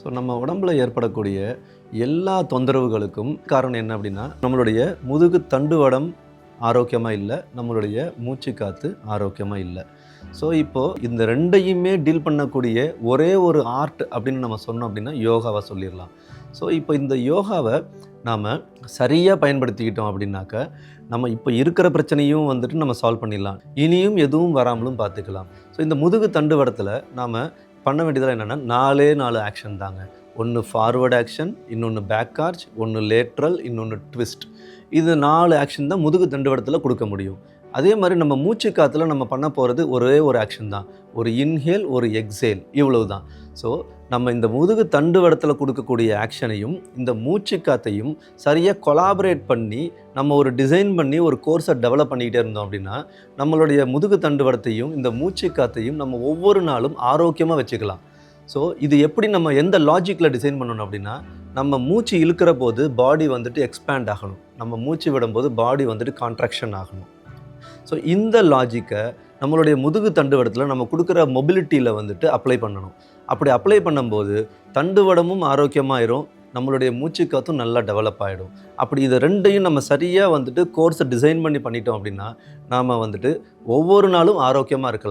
So நம்ம உடம்புல ஏற்படக்கூடிய எல்லா தொந்தரவுகளுக்கும் காரணம் என்ன அப்படின்னா, நம்மளுடைய முதுகு தண்டுவடம் ஆரோக்கியமாக இல்லை, நம்மளுடைய மூச்சு காற்று ஆரோக்கியமாக இல்லை. ஸோ இப்போது இந்த ரெண்டையுமே டீல் பண்ணக்கூடிய ஒரே ஒரு ஆர்ட் அப்படின்னு நம்ம சொன்னோம் அப்படின்னா யோகாவை சொல்லிடலாம். ஸோ இப்போ இந்த யோகாவை நாம் சரியாக பயன்படுத்திக்கிட்டோம் அப்படின்னாக்க, நம்ம இப்போ இருக்கிற பிரச்சனையும் வந்துட்டு நம்ம சால்வ் பண்ணிடலாம், இனியும் எதுவும் வராமலும் பார்த்துக்கலாம். ஸோ இந்த முதுகு தண்டுவடத்தில் நாம் பண்ண வேண்டியதெல்லாம் என்னென்னா 4 ஆக்ஷன் தாங்க. ஒன்று ஃபார்வர்ட் ஆக்ஷன், இன்னொன்று பேக் ஆர்ச், ஒன்று லேட்ரல், இன்னொன்று ட்விஸ்ட். இது 4 ஆக்ஷன் தான் முதுகு தண்டுவடத்தில் கொடுக்க முடியும். அதே மாதிரி நம்ம மூச்சு காற்றுல நம்ம பண்ண போகிறது ஒரே ஒரு ஆக்ஷன் தான். ஒரு இன்ஹேல், ஒரு எக்ஸேல், இவ்வளவு தான். ஸோ நம்ம இந்த முதுகு தண்டுவடத்தில் கொடுக்கக்கூடிய ஆக்ஷனையும் இந்த மூச்சு காற்றையும் சரியாக கொலாபரேட் பண்ணி நம்ம ஒரு டிசைன் பண்ணி ஒரு கோர்ஸை டெவலப் பண்ணிக்கிட்டே இருந்தோம் அப்படின்னா, நம்மளுடைய முதுகு தண்டுவடத்தையும் இந்த மூச்சு காற்றையும் நம்ம ஒவ்வொரு நாளும் ஆரோக்கியமாக வச்சுக்கலாம். ஸோ இது எப்படி நம்ம எந்த லாஜிக்கில் டிசைன் பண்ணணும் அப்படின்னா, நம்ம மூச்சு இழுக்கிற போது பாடி வந்துட்டு எக்ஸ்பேண்ட் ஆகணும், நம்ம மூச்சு விடும்போது பாடி வந்துட்டு கான்ட்ராக்ஷன் ஆகணும். ஸோ இந்த லாஜிக்கை நம்மளுடைய முதுகு தண்டுவடத்தில் நம்ம கொடுக்குற மொபிலிட்டியில் வந்துட்டு அப்ளை பண்ணணும். அப்படி அப்ளை பண்ணும்போது தண்டுவடமும் ஆரோக்கியமாயிரும், நம்மளுடைய மூச்சு காற்றும் நல்லா டெவலப் ஆகிடும். அப்படி இது ரெண்டையும் நம்ம சரியாக வந்துட்டு கோர்ஸை டிசைன் பண்ணிட்டோம் அப்படின்னா, நாம் வந்துட்டு ஒவ்வொரு நாளும் ஆரோக்கியமாக இருக்கலாம்.